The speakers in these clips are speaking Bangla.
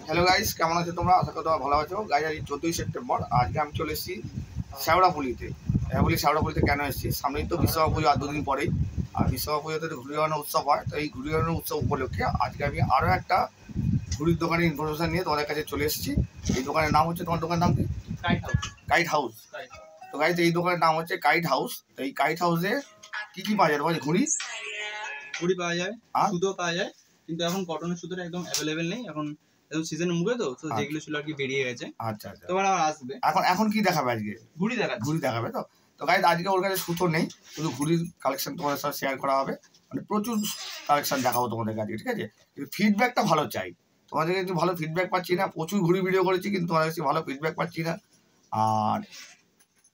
হ্যালো গাইস, কেমন আছো তোমরা? আশা করি তোমরা ভালো আছো। গাইস, আজ 14ই সেপ্টেম্বর। আজকে আমি চলে এসেছি শ্যাওড়াফুলিতে। বলি শ্যাওড়াফুলিতে কেন এসেছি? সামনেই তো বিশ্বকর্মা পুজো, আর দুদিন পরেই। আর বিশ্বকর্মা পুজোতে ঘুড়ি ওড়ানোর উৎসব হয়। তো এই ঘুড়ি ওড়ানোর উৎসব উপলক্ষে আজকে আমি আরও একটা ঘুড়ির দোকানের ইনফরমেশন নিয়ে তোমাদের কাছে চলে এসেছি। এই দোকানের নাম হচ্ছে, তোমার দোকানের নাম কি? Kite house. তো গাইস, এই দোকানের নাম হচ্ছে কাইট হাউস। তো এই কাইট হাউসে কি কি পাওয়া যায়? তোমার ঘুড়ি পাওয়া যায়, সুতো পাওয়া যায়, কিন্তু এখন কটনের সুতোটা একদম অ্যাভেলেবেল নেই। এখন সিজনের মুখে তো যেগুলো ছিল আর কি বেরিয়ে গেছে। আচ্ছা আচ্ছা, তোমার আসবে। এখন কি দেখাবে? আজকে ঘুড়ি দেখাবে। তো গাইস, আজকে ওর কাছে সুতো নেই, শুধু ঘুড়ির কালেকশন তোমাদের সাথে শেয়ার করা হবে। মানে প্রচুর কালেকশন দেখাবো তোমাদের কাছে, ঠিক আছে? কিন্তু ফিডব্যাকটা ভালো চাই। তোমাদের কাছে ভালো ফিডব্যাক পাচ্ছি না। প্রচুর ঘুড়ি ভিডিও করেছি, কিন্তু তোমাদের কাছে ভালো ফিডব্যাক পাচ্ছি না। আর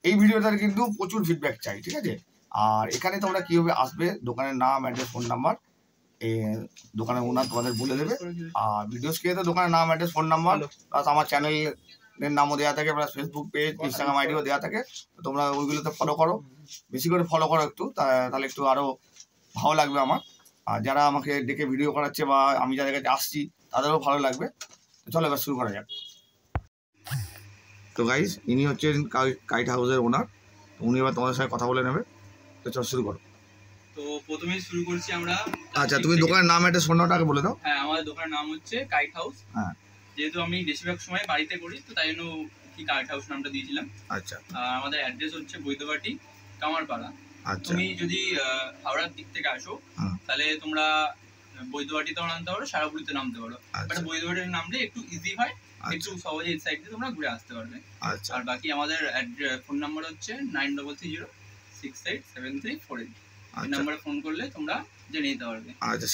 এই ভিডিওটার কিন্তু প্রচুর ফিডব্যাক চাই, ঠিক আছে? আর এখানে তোমরা কীভাবে আসবে, দোকানের নাম, অ্যাড্রেস, ফোন নাম্বার, দোকানের ওনার তোমাদের বলে দেবে। আর ভিডিও স্ক্রিনে দোকানের নাম, অ্যাড্রেস, ফোন নাম্বার, প্লাস আমার চ্যানেলের নামও দেওয়া থাকে, প্লাস ফেসবুক পেজ, ইনস্টাগ্রাম আইডিও দেওয়া থাকে। তো তোমরা ওইগুলোতে ফলো করো, বেশি করে ফলো করো একটু, তাহলে একটু আরও ভালো লাগবে আমার। আর যারা আমাকে ডেকে ভিডিও করাচ্ছে বা আমি যাদের কাছে আসছি তাদেরও ভালো লাগবে। তো চলো এবার শুরু করা যাক। তো গাইস, ইনি হচ্ছেন কাইট হাউসের ওনার। উনি এবার তোমাদের সাথে কথা বলে নেবে। তো চল শুরু করো। তো প্রথমেই শুরু করছি আমরা। আচ্ছা, তুমি দোকানের নাম, একটা ফোন নাম্বারটা বলে দাও। হ্যাঁ, আমাদের দোকানের নাম হচ্ছে কাইট হাউস। হ্যাঁ, যেহেতু আমি বেশিরভাগ সময় বাড়িতে করি, তো তাই জন্য কি কাইট হাউস নামটা দিয়েছিলাম। আচ্ছা, আর আমাদের অ্যাড্রেস হচ্ছে বৈদ্যবাটি, কামারপাড়া। তুমি যদি হাওড়ার দিক থেকে আসো, তাহলে তোমরা বৈদ্যবাটিতেও নামতে পারো, সারাপুরিতে নামতে পারো। বাট বৈদ্যবাটিতে নামলে একটু ইজি হয়, একটু সহজে এই সাইড দিয়ে তোমরা ঘুরে আসতে পারবে। আর বাকি আমাদের ফোন নাম্বার হচ্ছে 9330687348। এই নম্বরে ফোন করলে তোমরা জেনে নিতে পারবে। আচ্ছা,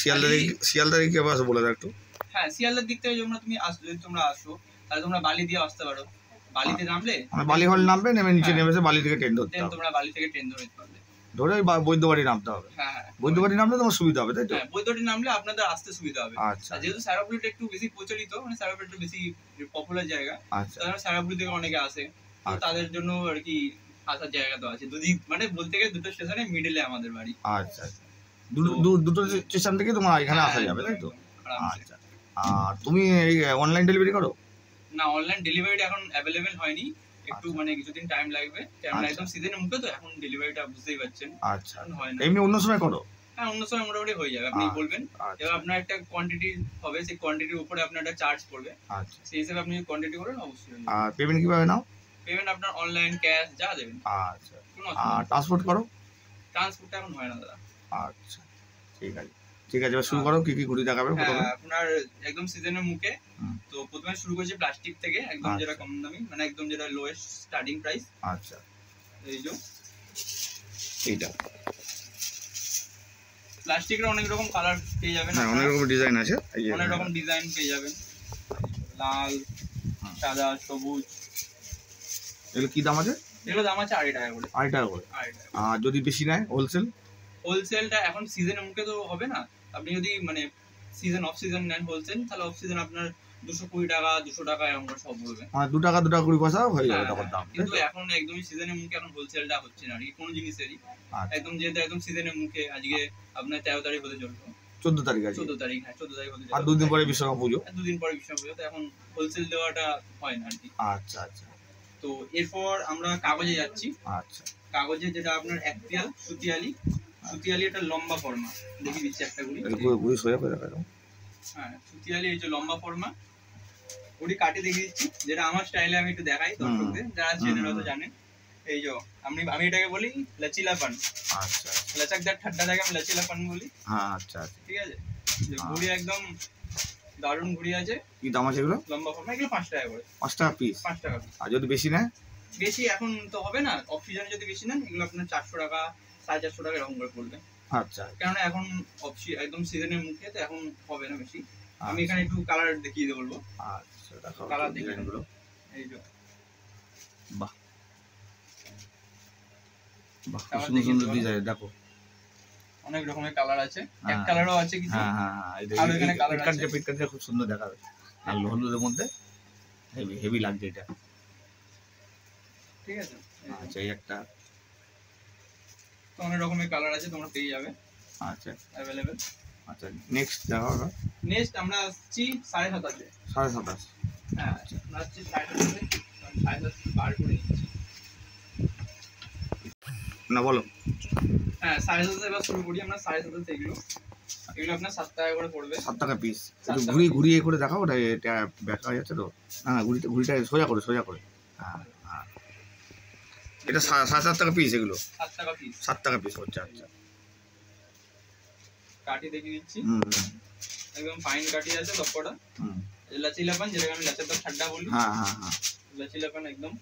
শিয়ালদার কি আবার বলে দাও একটু। হ্যাঁ, শিয়ালদার দিক থেকে তুমি যদি তোমরা আসো, তাহলে তোমরা বালি দিয়ে আসতে পারো। বালিতে নামলে বালি হল নামবে, নেমে নিচে নেমে বালি থেকে ট্রেন ধরতে হবে। তোমরা বালি থেকে ট্রেন ধরতে পারবে, ধরে বৈদ্যবাটি নামতে হবে। হ্যাঁ, বৈদ্যবাটি নামলে তোমার সুবিধা হবে, তাই তো? হ্যাঁ, বৈদ্যবাটি নামলে আপনাদের আসতে সুবিধা হবে। আচ্ছা, যেহেতু সারাপুরিটা একটু বেশি প্রচলিত, মানে সারাপুরি একটু বেশি পপুলার জায়গা, তাহলে সারাপুরি থেকে অনেকে আসে, তাদের জন্য আর কি আসার জায়গা তো আছে। দুদিক মানে বলতে গেলে দুটো স্টেশনে মিডলে আমাদের বাড়ি। আচ্ছা, দুটো স্টেশন থেকে তোমার এখানে আসা যাবে, তাই তো? আচ্ছা, আর তুমি এই অনলাইন ডেলিভারি করো? না, অনলাইন ডেলিভারিটা এখন অ্যাভেলেবেল হয়নি, একটু মানে কিছুদিন টাইম লাগবে। কারণ একদম সিজনের মুখে তো এখন ডেলিভারিটা বুঝতেই পারছেন। আচ্ছা, এমনি অন্য সময় করো? হ্যাঁ, অন্য সময় মোটামুটি হয়ে যাবে। আপনি বলবেন, এবার আপনার একটা কোয়ান্টিটি হবে, সেই কোয়ান্টিটির উপরে আপনার একটা চার্জ পড়বে। আচ্ছা, সেই হিসেবে আপনি কোয়ান্টিটি করেন অবশ্যই। আর পেমেন্ট কিভাবে নাও? পেমেন্ট আপনার অনলাইন, ক্যাশ যা দেবেন। আচ্ছা, আর ট্রান্সপোর্ট করো? ট্রান্সপোর্টটা এখন হয় না দাদা। আচ্ছা, ঠিক আছে, এবার শুরু করো। কি কি ঘুড়ি দেখাবে প্রথমে? আপনার একদম সিজনের মুখে তো প্রথমে শুরু করছি প্লাস্টিক থেকে, একদম যেটা কম দামি, মানে একদম যেটা লোয়েস্ট স্টার্টিং প্রাইস। আচ্ছা, এই যে এইটা প্লাস্টিকের অনেক রকম কালার পেয়ে যাবেন। হ্যাঁ, অনেক রকম ডিজাইন আছে, অনেক রকম ডিজাইন পেয়ে যাবেন, লাল, সাদা, সবুজ। এগুলো কি দাম আছে? এগুলো দাম আছে 2.5 টাকা করে। 2.5 টাকা করে। আর যদি বেশি নেয় হোলসেলটা এখন সিজনের মুখে তো হবে না। আপনি যদি মানে সিজন অফ সিজন নেন হোলসেল, তাহলে অফ সিজন আপনার 220 টাকা 200 টাকা এরকম সব বলবে। মানে 2 টাকা 20 পয়সা হয়ে যাবে তখন দাম। কিন্তু এখন একদমই সিজনের মুখে এখন হোলসেলটা হচ্ছে না আর কি কোনো জিনিসেরই। একদম যেহেতু একদম সিজনের মুখে, আজকে আপনার 13 তারিখ হতে চলবে, 14 তারিখ আছে। 14 তারিখ, হ্যাঁ 14 তারিখ হতে চলবে। আর 2 দিন পরে বিশ্বকর্মা পুজো। 2 দিন পরে বিশ্বকর্মা পুজো, তো এখন হোলসেল দেওয়াটা হয় না আর কি। আচ্ছা আচ্ছা। তো এরপর আমরা কাগজে যাচ্ছি। আচ্ছা, কাগজে যেটা আপনার একপিয়াল সুতিয়ালি একটা লম্বা ফর্মা দেখি দিচ্ছি একটা গুলি। গুলি সোজা করে রাখো। হ্যাঁ, সুতিয়ালি এই যে লম্বা ফর্মা, ওটি কাটে দেখিয়ে দিচ্ছি, যেটা আমার স্টাইলে আমি একটু দেখাই দর্শকদের, যারা চেনেন হয়তো জানেন। এই যে আমি এটাকে বলি লচিলাপান। আচ্ছা, লচকদার ঠাড্ডা থাকে, আমি লচিলাপান বলি। হ্যাঁ, আচ্ছা, ঠিক আছে। ঘুড়ি একদম দারুণ ঘুড়ি আছে। কি দাম আছে এগুলো? লম্বা ফর্মা এগুলো 5 টাকা করে। 5 টাকা পিস? 5 টাকা পিস। আর যদি বেশি নেয়? বেশি এখন তো হবে না, অফ সিজনে যদি বেশি নেন এগুলো আপনার 400 টাকা 450 টাকা এরকম করে পড়বে। আচ্ছা, কারণ এখন একদম সিজনের মুখে, তো এখন হবে না বেশি। আমি এখানে একটু কালার দেখিয়ে বলবো। আচ্ছা, দেখাও কালার ডিজাইনগুলো। এই যে বাহ বাহ, সুন্দর সুন্দর ডিজাইন। দেখো অনেক রকমের কালার আছে, এক কালারও আছে কিছু। হ্যাঁ হ্যাঁ, আর এখানে কালার আছে, পিটকাটটা খুব সুন্দর দেখাবে, আর হলুদের মধ্যে হেভি হেভি লাগছে এটা। ঠিক আছে, আচ্ছা, এই একটা তো অনেক রকমের কালার আছে, তোমরা পেয়ে যাবে। আচ্ছা, अवेलेबल। আচ্ছা, নেক্সট দেখাও। নেক্সট আমরা আসছি 27.5 27.5। হ্যাঁ, আমরা আসছি 27.5 বার করে নিচ্ছি না, বলো। হ্যাঁ, 27.5 এবার শুরু করি আমরা। 27.5 এগুলো আপনার 7 টাকা করে পড়বে। 7 টাকা পিস। একটু ঘুরিয়ে করে দেখাও, ওটা এটা দেখা যাচ্ছে তো? না, ঘুরিটা সোজা করে। হ্যাঁ হ্যাঁ, এটা 7.5 টাকা পিস। এগুলো 7 টাকা পিস। 7 টাকা পিস হচ্ছে। আচ্ছা, কাটি দেখিয়ে দিচ্ছি। একদম ফাইন কাটি আছে সবকটা। লচিলাপন, যেটাকে আমি লচকদার ঠাড্ডা বলি। হ্যাঁ হ্যাঁ হ্যাঁ, লচিলাপন একদম।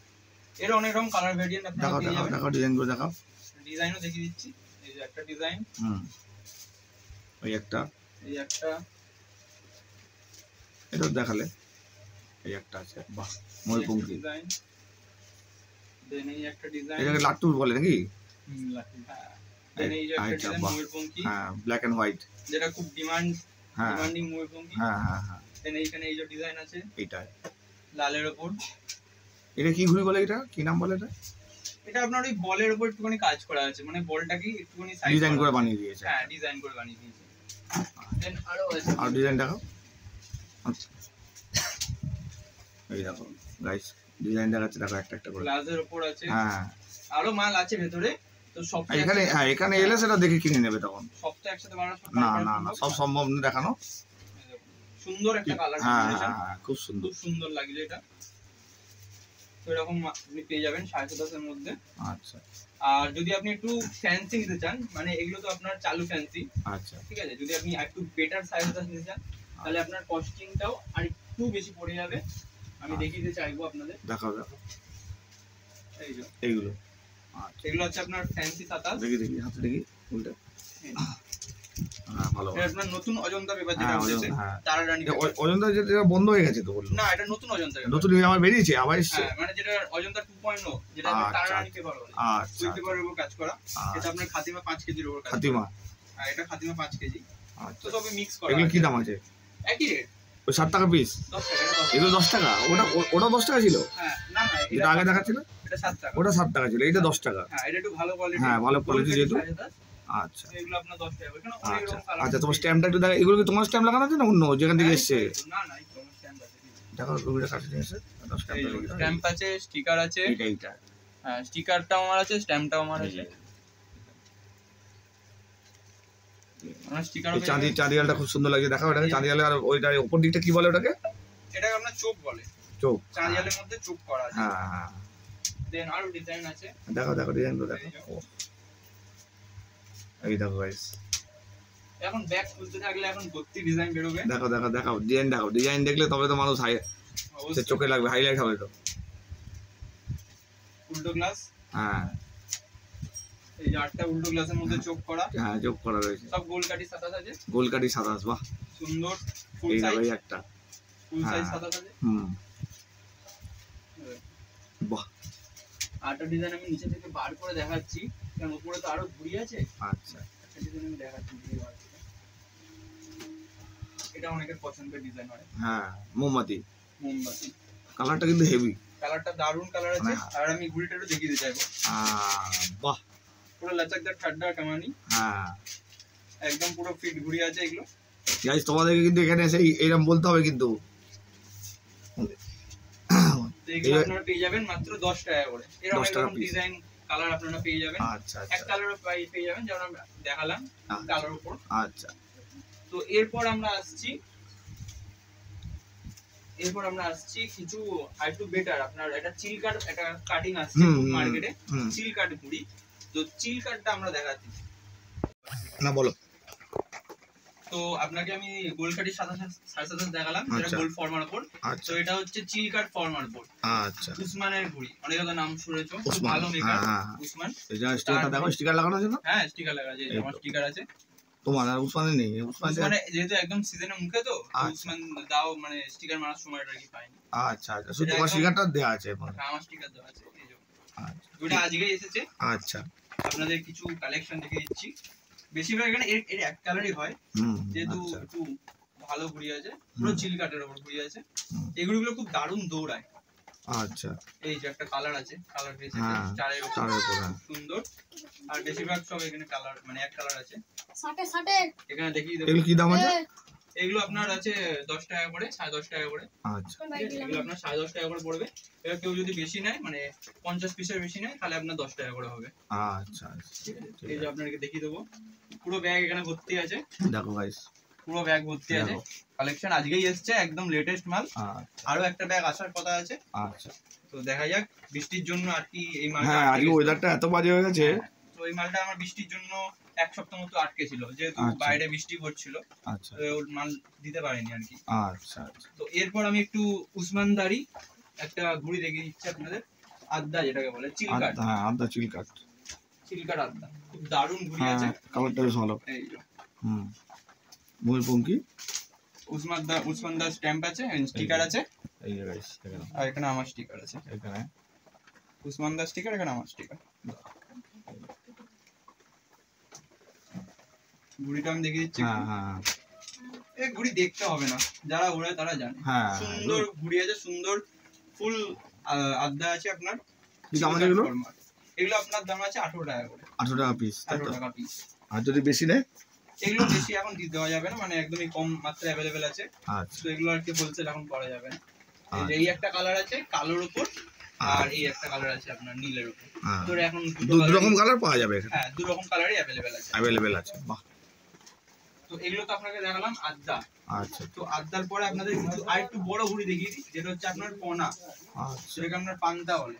এর অনেক রকম কালার ভেরিয়েন্ট আপনারা পেয়ে যাবেন। দেখো ডিজাইনগুলো দেখাও। ডিজাইনও দেখিয়ে দিচ্ছি। এই যে একটা ডিজাইন, এই একটা এটা দেখালে, এই একটা আছে। বাহ, ময়ূরপঙ্খী ডিজাইন। দেন এই একটা ডিজাইন, এটাকে লাট্টু বলে নাকি? লাট্টু। দেন এই যে একটা ডিজাইন ময়ূরপঙ্খী, হ্যাঁ, ব্ল্যাক এন্ড হোয়াইট, যেটা খুব ডিমান্ডিং ময়ূরপঙ্খী। হ্যাঁ হ্যাঁ হ্যাঁ। দেন এইখানে এই যে ডিজাইন আছে, এইটা লালের উপর। এটা কি ঘুড়ি বলে? এটা কি নাম বলে? এটা আপনার ওই বলের উপর একটুখানি কাজ করা আছে, মানে বলটাকে একটুখানি সাইজ ডিজাইন করে বানিয়ে দিয়েছে। হ্যাঁ, ডিজাইন করে বানিয়ে দিয়েছে। দেন আরো আছে, আর ডিজাইন দেখাও। এই দেখো গাইস, ডিজাইন দেখাচ্ছে, দেখো একটা করে গ্লাসের উপর আছে। হ্যাঁ, আরো মাল আছে ভেতরে, তো সব এখানে হ্যাঁ, এখানে এলে সেটা দেখে কিনে নেবে তখন। সব তো একসাথে বানানো না, সব সম্ভব না দেখানো। সুন্দর একটা কালার কম্বিনেশন, হ্যাঁ, খুব সুন্দর লাগছে এটা। তো এরকম আপনি পেয়ে যাবেন 7.5 এর মধ্যে। আচ্ছা, আর যদি আপনি একটু ফ্যান্সি নিতে চান, মানে এগুলো তো আপনার চালু ফ্যান্সি। আচ্ছা, ঠিক আছে, যদি আপনি একটু বেটার সাইজটা নিতে চান, তাহলে আপনার কস্টিংটাও আর একটু বেশি পড়ে যাবে। আমি দেখিয়ে দিতে চাইবো আপনাদের। দেখাও। এই যে এইগুলো, আচ্ছা, এগুলো হচ্ছে আপনার ফ্যান্সি 27। দেখি হাতে দেখি উল্টা। হ্যাঁ, ভালো। এটা আপনার নতুন অজন্তা পেপার যেটা হচ্ছে, তারা রানী অজন্তা যেটা বন্ধ হয়ে গেছে তো বললো? না, এটা নতুন অজন্তা পেপার। নতুন আমার বেরিয়েছে আবার এসেছে। হ্যাঁ, মানে যেটা অজন্তা 2.0, যেটা তারা রানী পেপার বলে। আচ্ছা, ওই পেপারের উপর কাজ করা। এটা আপনার খাতিমা 5 কেজির উপর কাজ। খাতিমা, হ্যাঁ, এটা খাতিমা 5 কেজি। আচ্ছা, তো তবে মিক্স করা। এগুলো কি দাম আছে? একই রেট, ওই 7 টাকা পিস। 10 টাকা। এগুলো 10 টাকা? ওটা 10 টাকা ছিল? হ্যাঁ, না এটা আগে দেখাচ্ছিল, এটা 7 টাকা। ওটা 7 টাকা ছিল, এটা 10 টাকা। হ্যাঁ, এটা একটু ভালো কোয়ালিটি। হ্যাঁ, ভালো কোয়ালিটি যেহেতু। আচ্ছা, এগুলো আপনার 10 টাকা। এখানে অনেক রকম কালার। আচ্ছা, তোমার স্ট্যাম্পটা একটু দেখা। এগুলো কি তোমার স্ট্যাম্প লাগানো আছে না অন্য যেখান থেকে এসেছে? না, তোমার স্ট্যাম্প আছে। দেখো ওইটা কাছে নিয়ে এসে স্ট্যাম্প আছে, স্টিকার আছে। এইটা হ্যাঁ, স্টিকারটাও আমার আছে, স্ট্যাম্পটাও আমার আছে। চাঁদিয়ালটা খুব সুন্দর লাগছে। দেখাও এটাকে চাঁদিয়ালে। আর ওইটা উপর দিকটা কি বলে ওটাকে? এটাকে আপনার চোখ বলে। চোখ, চাঁদিয়ালের মধ্যে চোখ করা আছে। হ্যাঁ হ্যাঁ। দেন আরো ডিজাইন আছে। দেখো ডিজাইনগুলো দেখো। এই দেখো গাইস, এখন ব্যাগ খুলতে থাকলে এখন ভর্তি ডিজাইন বের হবে। দেখো ডিজাইন দেখলে তবে তো মানুষ চোখে লাগবে, হাইলাইট হবে তো। উল্টো গ্লাস, হ্যাঁ, এই যে 8টা উল্টো গ্লাসের মধ্যে চোখ করা। হ্যাঁ, চোখ করা রয়েছে। সব গোলকাটি 27 আছে। গোলকাটি 27, বাহ, সুন্দর ফুল এই সাইজ। এই একটা ফুল সাইজ 27 আছে। বাহ। 8টা ডিজাইন আমি নিচে থেকে বার করে দেখাচ্ছি, কারণ উপরে তো আরো ঘুরি আছে। আচ্ছা, একটা ডিজাইন আমি দেখাচ্ছি। এটা অনেকের পছন্দের ডিজাইন হয়। হ্যাঁ, মোমবাতি কালারটা কিন্তু হেভি। কালারটা দারুন কালার আছে। আর আমি ঘুড়িটা একটু দেখিয়ে দিতে চাইবো। বাহ, পুরো লচকদার ঠাড্ডা কামানি। হ্যাঁ, একদম পুরো ফিট ঘুড়ি আছে এগুলো। গাইস, তোমাদেরকে কিন্তু এখানে এসে এরকম বলতে হবে কিন্তু। এগুলো আপনারা পেয়ে যাবেন মাত্র 10 টাকা করে। এর অনেক রকম ডিজাইন কালার আপনারা পেয়ে যাবেন। আচ্ছা, এক কালারও পেয়ে যাবেন, যেমন আমরা দেখালাম কালার উপর। আচ্ছা, তো এরপর আমরা আসছি কিছু আরেকটু বেটার। আপনার এটা চিল কাট, একটা কাটিং আসছে মার্কেটে, চিল কাট ঘুড়ি। তো চিল কাটটা আমরা দেখাচ্ছি। না, বলো। তো তো আপনাকে আমি গোল কাটির সাথে দেখালাম, যেটা গোল ফর্মার উপর। তো এটা হচ্ছে চিল কাট ফর্মার উপর। আচ্ছা, উসমানের ঘুড়ি, অনেক নাম শুনেছো, ভালো মেকার উসমান। এটা স্টিকারটা দেখো, স্টিকার লাগানো আছে না? হ্যাঁ, স্টিকার লাগা আছে, আমার স্টিকার আছে। তোমার আর উসমানের নেই? উসমানে যেহেতু একদম সিজনের মুখে, তো উসমান দাও মানে স্টিকার মারার সময়টা কি পাইনি। আচ্ছা আচ্ছা, শুধু তোমার স্টিকারটা দেয়া আছে? আমার স্টিকার দেওয়া আছে, এই যে ওটা আজকেই এসেছে। আচ্ছা, আপনাদের কিছু কালেকশন দেখে দিচ্ছি। বেশিরভাগ এখানে এর এক কালারই হয়, যেহেতু একটু ভালো ঘুড়ি আছে, পুরো চিল কাটের উপর ঘুড়ি আছে। এই ঘুড়িগুলো খুব দারুণ দৌড়ায়। আচ্ছা, এই যে একটা কালার আছে, কালার পেয়েছে চারের উপর, সুন্দর। আর বেশিরভাগ সব এখানে কালার মানে এক কালার আছে। এখানে দেখিয়ে দেবো। এগুলো কি দাম আছে? এগুলো আপনার আছে 10 টাকা করে, 10.5 টাকা করে। আচ্ছা, এগুলো আপনার 10.5 টাকা করে পড়বে। এবার কেউ যদি বেশি নেয়, মানে 50 পিসের বেশি নেয়, তাহলে আপনার 10 টাকা করে হবে। আচ্ছা, এই যে আপনাকে দেখিয়ে দেবো, পুরো ব্যাগ এখানে ভর্তি আছে। দেখো গাইস, পুরো ব্যাগ ভর্তি আছে। কালেকশন আজকেই এসেছে, একদম লেটেস্ট মাল। আরো একটা ব্যাগ আসার কথা আছে। আচ্ছা, তো দেখা যাক, বৃষ্টির জন্য আর কি এই মালটা। হ্যাঁ, আজকে ওয়েদারটা এত বাজে হয়ে গেছে। তো এই মালটা আমার বৃষ্টির জন্য এক সপ্তাহ মতো আটকে ছিল, যেহেতু বাইরে বৃষ্টি পড়ছিল। আচ্ছা, ওই মাল দিতে পারিনি আর কি। আচ্ছা, তো এরপর আমি একটু উসমানদারি একটা ঘুড়ি দেখিয়ে দিচ্ছি আপনাদের। আদ্দা, যেটাকে বলে চিল কাট। হ্যাঁ, আদ্দা চিল কাট, চিল কাট আদ্দা খুব দারুণ ঘুড়ি আছে। কালারটা বেশ ভালো। এই যে ময়ূরপঙ্খী উসমানদার স্ট্যাম্প আছে, স্টিকার আছে। এই যে গাইস, আর এখানে আমার স্টিকার আছে। এখানে উসমানদার স্টিকার, এখানে আমার স্টিকার। ঘুড়িটা আমি দেখিয়ে দিচ্ছি। হ্যাঁ, এই ঘুড়ি দেখতে হবে না, যারা ওড়ে তারা জানে। সুন্দর ঘুড়ি আছে, সুন্দর ফুল আদ্দা আছে আপনার। এগুলো আপনার দাম আছে 18 টাকা করে। 18 টাকা পিস? 18 টাকা পিস। আর যদি বেশি নেয়? এগুলো বেশি এখন দিতে দেওয়া যাবে না, মানে একদমই কম মাত্রায় অ্যাভেলেবেল আছে। তো এগুলো আর কি হোলসেল এখন করা যাবে না। এই একটা কালার আছে কালোর উপর, আর এই একটা কালার আছে আপনার নীলের উপর। তো এখন দুটো রকম কালার পাওয়া যাবে। হ্যাঁ, দুটো রকম কালারই অ্যাভেলেবেল আছে। বাহ। তো এগুলো তো আপনাকে দেখালাম আদ্দা। আচ্ছা, তো আদ্দার পরে আপনাদের কিছু আরেকটু বড় ঘুড়ি দেখিয়ে দিই, যেটা হচ্ছে আপনার পোনা। আচ্ছা, যেটাকে আপনার পান্তা বলে।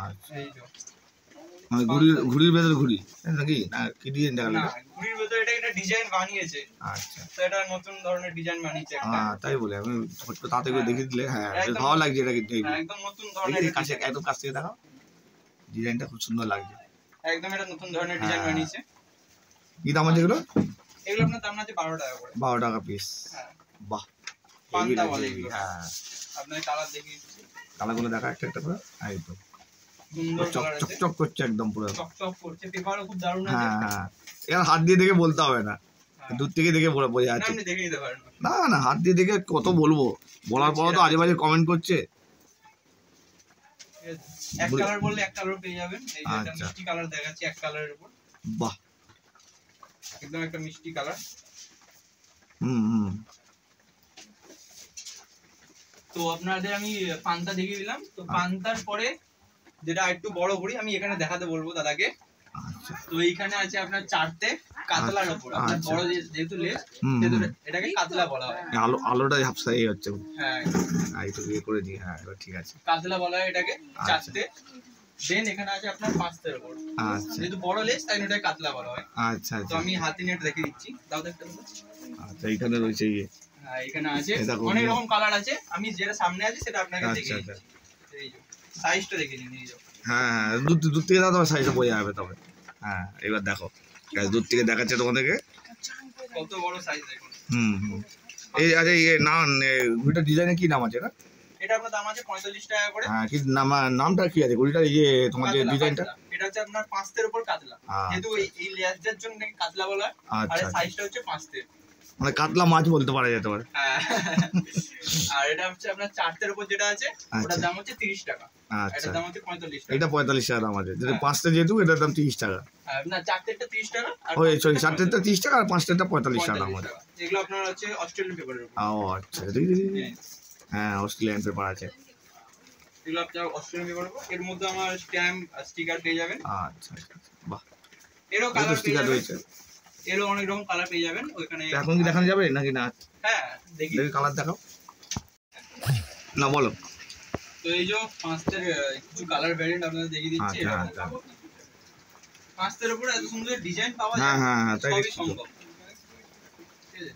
আচ্ছা, এই যে মানে ঘুড়ির ভেতর ঘুড়ি নাকি, না কি ডিজাইন দেখালো? না, ঘুড়ির ভেতর এটা একটা ডিজাইন বানিয়েছে। আচ্ছা, তো এটা নতুন ধরনের ডিজাইন বানিয়েছে একটা। তাই বলে আমি তাতে করে দেখিয়ে দিলে। হ্যাঁ, ভালো লাগছে এটা, কিন্তু একদম নতুন ধরনের। কাছে একদম কাছ থেকে দেখাও, ডিজাইনটা খুব সুন্দর লাগছে। একদম এটা নতুন ধরনের ডিজাইন বানিয়েছে। কি দাম আছে এগুলো? এগুলো আপনার দাম আছে 12 টাকা করে। 12 টাকা পিস। হ্যাঁ, বাহ, পান্তা বলে এগুলো। হ্যাঁ, আপনাদের কালার দেখিয়ে দিচ্ছি। কালারগুলো দেখা একটা করে। এই তো সুন্দর কালার আছে, চকচক করছে একদম, পুরো চকচক করছে। পেপারও খুব দারুণ আছে। হ্যাঁ, এর হাত দিয়ে দেখে বলতে হবে না, দূর থেকে দেখে বোঝা যাচ্ছে। আপনি দেখে নিতে পারেন। না না, হাত দিয়ে দেখে কত বলবো, বলার পর তো আজেবাজে কমেন্ট করছে। এক কালার বললে এক কালার পেয়ে যাবেন। এই যে একটা মিষ্টি কালার দেখাচ্ছি এক কালারের উপর। বাহ, একদম একটা মিষ্টি কালার। তো আপনাদের আমি পান্তা দেখিয়ে দিলাম। তো পান্তার পরে যেটা একটু বড় ঘুড়ি আমি এখানে দেখাতে বলবো দাদাকে। তো এইখানে আছে আপনার চারটে কাতলার উপর। আপনার বড় যেহেতু লেজ, এটাকে কাতলা বলা হয়। আলোটা ঝাপসাই হচ্ছে। হ্যাঁ, এইটুকু ইয়ে করে দিই। হ্যাঁ, এবার ঠিক আছে। কাতলা বলা হয় এটাকে, চারটে। দেন এখানে আছে আপনার পাঁচটার উপর। আচ্ছা, যেহেতু বড় লেজ তাই এটাকে কাতলা বলা হয়। আচ্ছা, তো আমি হাতে নিয়ে দেখিয়ে দিচ্ছি, দাও দেখতে। আচ্ছা, এইখানে রয়েছে ইয়ে। হ্যাঁ, এখানে আছে অনেক রকম কালার আছে। আমি যেটা সামনে আছে সেটা আপনাকে দেখিয়ে দিচ্ছি। এই যে সাইজটা দেখিয়ে দিন। এই যে হ্যাঁ, দূর থেকে দাও, তবে সাইজটা বোঝা যাবে তবে। হ্যাঁ, এবার দেখো, দূর থেকে দেখাচ্ছে তোমাদেরকে কত বড় সাইজ দেখুন। এই আচ্ছা, ইয়ে ঘুড়িটার ডিজাইনের কি নাম আছে? না, এটা আপনার দাম আছে 45 টাকা করে। হ্যাঁ, কি নামটা কি আছে ঘুড়িটার? এই যে তোমার যে ডিজাইনটা, এটা হচ্ছে আপনার পাঁচতের উপর কাতলা। যেহেতু এই লেজের জন্য কাতলা বলা হয়। আর সাইজটা হচ্ছে পাঁচতের, মানে কাতলা মাছ বলতে পারা যেতে পারে। আর এটা হচ্ছে আপনার চারটের উপর যেটা আছে, ওটার দাম হচ্ছে 30 টাকা। এটার দাম হচ্ছে 45 টাকা। এটা 45 টাকা দাম আছে। যেটা পাঁচটা, যেহেতু এটার দাম 30 টাকা। না, চারটেরটা 30 টাকা। ওই সরি, চারটেরটা 30 টাকা আর পাঁচটাটা 45 টাকা দাম আছে। এগুলো আপনার হচ্ছে অস্ট্রেলিয়ান পেপারের উপর। ও আচ্ছা, হ্যাঁ, অস্ট্রেলিয়ান পেপার আছে। এগুলো আপনার অস্ট্রেলিয়ান পেপার উপর। এর মধ্যে আমার স্ট্যাম্প স্টিকার পেয়ে যাবেন। আচ্ছা, বাহ, এরও কালার স্টিকার রয়েছে। এরও অনেক রকম কালার পেয়ে যাবেন ওখানে। এখন কি দেখানো যাবে নাকি না? হ্যাঁ, দেখি কালার দেখাও না, বলো। তো এই যে পাঁচটার কিছু কালার ভ্যারিয়েন্ট আপনাদের দেখিয়ে দিচ্ছি। পাঁচটার উপরে এত সুন্দর ডিজাইন পাওয়া যায়। হ্যাঁ, তাই সবই সম্ভব। ঠিক আছে,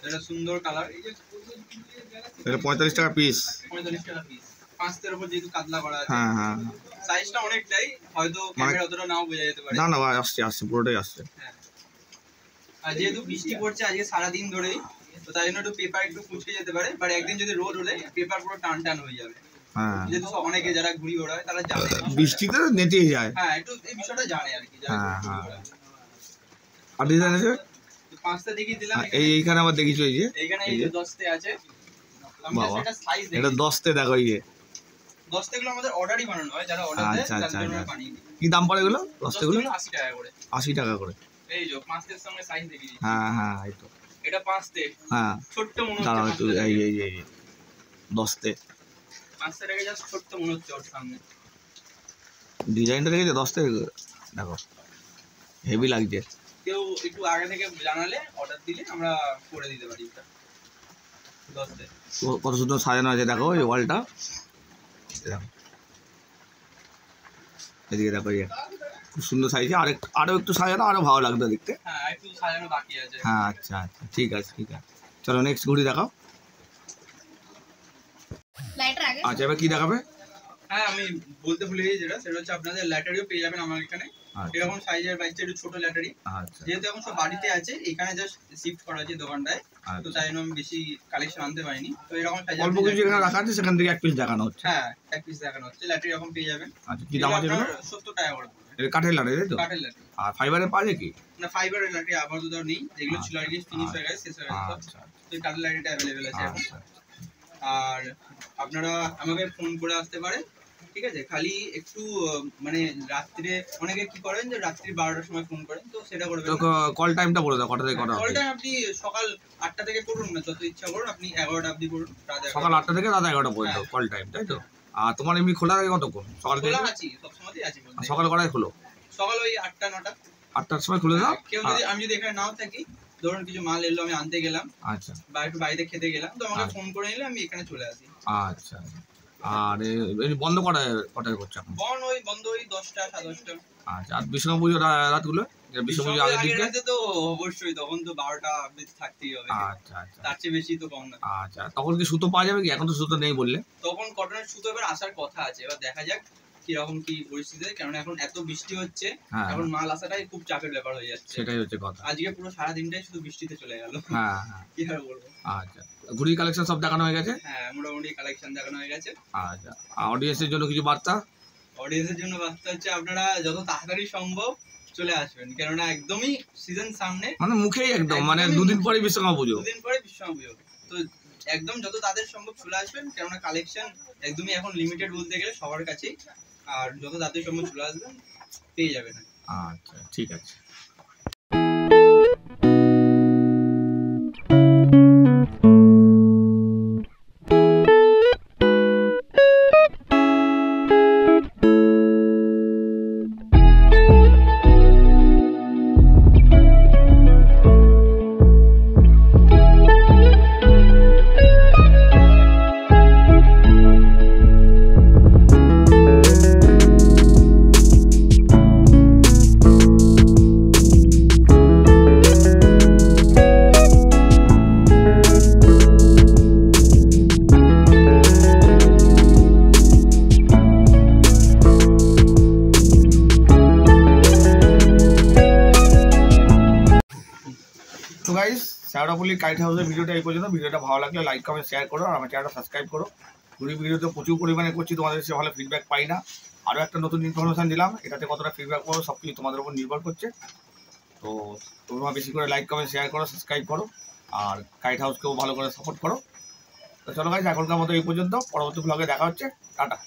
এটা সুন্দর কালার। এটা 45 টাকা পিস। 45 টাকা পিস। 5 উপর যেহেতু কাতলা করা আছে। হ্যাঁ হ্যাঁ। সাইজটা অনেকটাই, হয়তো ক্যামেরা অতটা নাও বোঝা যেতে পারে। না না ভাই, আসছে পুরোটাই আসছে। হ্যাঁ। আর যেহেতু বৃষ্টি পড়ছে আজকে সারা দিন ধরেই, তো তাই জন্য একটু পেপার একটু কুচকে যেতে পারে, বাট একদিন যদি রোদ হলে পেপার পুরো টান হয়ে যাবে। হ্যাঁ। যেহেতু অনেকে যারা ঘুড়ি ওড়ায় তারা জানে বৃষ্টিতে নেচেই যায়। হ্যাঁ, একটু এই বিষয়টা জানে আর কি। হ্যাঁ হ্যাঁ। আর ডিজাইন আছে 5টা দেখিয়ে দিলাম। এইখানে আবার দেখিছো, এই যে এইখানে এই 10তে আছে। আমি সেটা সাইজ দেখি। এটা 10তে দেখো, এই যে 10তে গুলো আমাদের অর্ডারই বানানো হয়, যারা অর্ডার দেয় তাদের জন্য বানিয়ে দিই। কি দাম পড়ে এগুলো 10তে গুলো? 80 টাকা করে। 80 টাকা করে। এই যে 5তের সঙ্গে সাইজ দেখিয়ে দিই। হ্যাঁ হ্যাঁ, এই তো এটা 5তে। হ্যাঁ, ছোট মনে দাঁড়াও হচ্ছে। একটু, এই 10তে 5তে রেখে জাস্ট ছোট মনে হচ্ছে ওর সামনে। ডিজাইনটা দেখেছো 10তে? দেখো হেভি লাগছে। কেউ একটু আগে থেকে জানালে, অর্ডার দিলে আমরা করে দিতে পারি। এটা 10তে কত সুন্দর সাজানো আছে, দেখো এই ওয়ালটা। এদিকে দেখো, খুব সুন্দর সাইজে। আরো একটু সাজানো আরো ভালো লাগবে দেখতে। হ্যাঁ, একটু সাজানো বাকি আছে। হ্যাঁ, আচ্ছা আচ্ছা, ঠিক আছে ঠিক আছে। চলো নেক্সট ঘুড়ি দেখাও। আচ্ছা, এবার কি দেখাবে? হ্যাঁ, আমি বলতে ভুলে গেছি, সেটা হচ্ছে আপনাদের ল্যাটারিও পেয়ে যাবেন আমার এখানে। এরকম সাইজের বাইকটা একটু ছোট ল্যাটারি। আচ্ছা। যেহেতু এখন সব বাড়িতে আছে, এখানে জাস্ট শিফট করা আছে দোকানটায়, তো তাই জন্য আমি বেশি কালেকশন আনতে পারিনি। তো এরকম সাইজ অল্প কিছু এখানে রাখা আছে, সেখান থেকে এক পিস দেখানো হচ্ছে। হ্যাঁ, এক পিস দেখানো হচ্ছে। ল্যাটারি এরকম পেয়ে যাবেন। আচ্ছা, কি দাম আছে এগুলো? 70 টাকা করে। এটা কাঠের ল্যাটারি, তাই তো? কাঠের ল্যাটারি। আর ফাইবারে পাওয়া যায় কি? না, ফাইবারের ল্যাটারি আপাতত নেই, যেগুলো ছিল আর কি ফিনিশ হয়ে গেছে, শেষ হয়ে গেছে। আচ্ছা, তো কাঠের ল্যাটারিটা अवेलेबल আছে এখন। আচ্ছা। আর আপনারা আমাকে ফোন করে আসতে পারেন, ঠিক আছে? খালি একটু মানে রাত্রে অনেকে কি করেন যে রাত্রি 12টার সময় ফোন করেন, তো সেটা করবেন না। তো কল টাইমটা বলে দাও, কটা থেকে কটা? কল টাইম আপনি সকাল 8টা থেকে করুন না, যত ইচ্ছা করুন। আপনি 11টা অবধি করুন, রাত 11টা। সকাল 8টা থেকে রাত 11টা পর্যন্ত কল টাইম, তাই তো? আর তোমার এমনি খোলা থাকে কতক্ষণ? সকাল থেকে খোলা আছি, সব সময়ই আছি বলতে। সকাল কটায় খোলো? সকাল ওই 8টা 9টা। 8টার সময় খুলে দাও। কেউ যদি আমি যদি এখানে নাও থাকি, ধরুন কিছু মাল এলো, আমি আনতে গেলাম, আচ্ছা, বা একটু বাইরে খেতে গেলাম, তো আমাকে ফোন করে নিলে আমি এখানে চলে আসি। আচ্ছা। আর এই বন্ধ কটায় করছে এখন? বন্ধ ওই 10টা 10:30টা। আচ্ছা। আর বিশ্বকর্মা পুজোর রাতগুলো? বিশ্বকর্মা আগের দিকে তো অবশ্যই তখন তো 12টা অবধি থাকতেই হবে। আচ্ছা আচ্ছা, তার চেয়ে বেশি তো কম না। আচ্ছা। তখন কি সুতো পাওয়া যাবে কি? এখন তো সুতো নেই বললে। তখন কটনের সুতো এবার আসার কথা আছে, এবার দেখা যাক কিরকম কি পরিস্থিতি। কারণ এখন এত বৃষ্টি হচ্ছে, এখন মাল আসাটাই খুব চাপের ব্যাপার হয়ে যাচ্ছে। সেটাই হচ্ছে কথা। আজকে পুরো সারা দিনটাই শুধু বৃষ্টিতে চলে গেল। হ্যাঁ হ্যাঁ, কি আর বলবো। আচ্ছা, ঘুড়ির কালেকশন সব দেখানো হয়ে গেছে? হ্যাঁ, মোটামুটি কালেকশন দেখানো হয়ে গেছে। আচ্ছা। অডিয়েন্সের জন্য কিছু বার্তা? অডিয়েন্সের জন্য বার্তা হচ্ছে আপনারা যত তাড়াতাড়ি সম্ভব চলে আসবেন, কেননা একদমই সিজন সামনে, মানে মুখেই একদম, মানে দুদিন পরে বিশ্বকর্মা পুজো। তো একদম যত তাদের সম্ভব চলে আসবেন, কেননা কালেকশন একদমই এখন লিমিটেড বলতে গেলে সবার কাছেই। আর যত তাড়াতাড়ি সম্ভব চলে আসবেন, পেয়ে যাবেন। আচ্ছা, ঠিক আছে। তো গাইস, শ্যাওড়াফুলি কাইট হাউসের ভিডিওটা এই পর্যন্ত। ভিডিওটা ভালো লাগলে লাইক কমেন্ট শেয়ার করো, আর আমার চ্যানেলটা সাবস্ক্রাইব করো। ঘুড়ি ভিডিওতে প্রচুর পরিমাণে করছি, তোমাদের সে ভালো ফিডব্যাক পাই না। আরও একটা নতুন ইনফরমেশান দিলাম, এটাতে কতটা ফিডব্যাক পাবো সব কিছু তোমাদের উপর নির্ভর করছে। তো তোমরা বেশি করে লাইক কমেন্ট শেয়ার করো, সাবস্ক্রাইব করো, আর কাইট হাউসকেও ভালো করে সাপোর্ট করো। তো চলো গাইস, এখনকার মতো এই পর্যন্ত। পরবর্তী ব্লগে দেখা হচ্ছে। টাটা।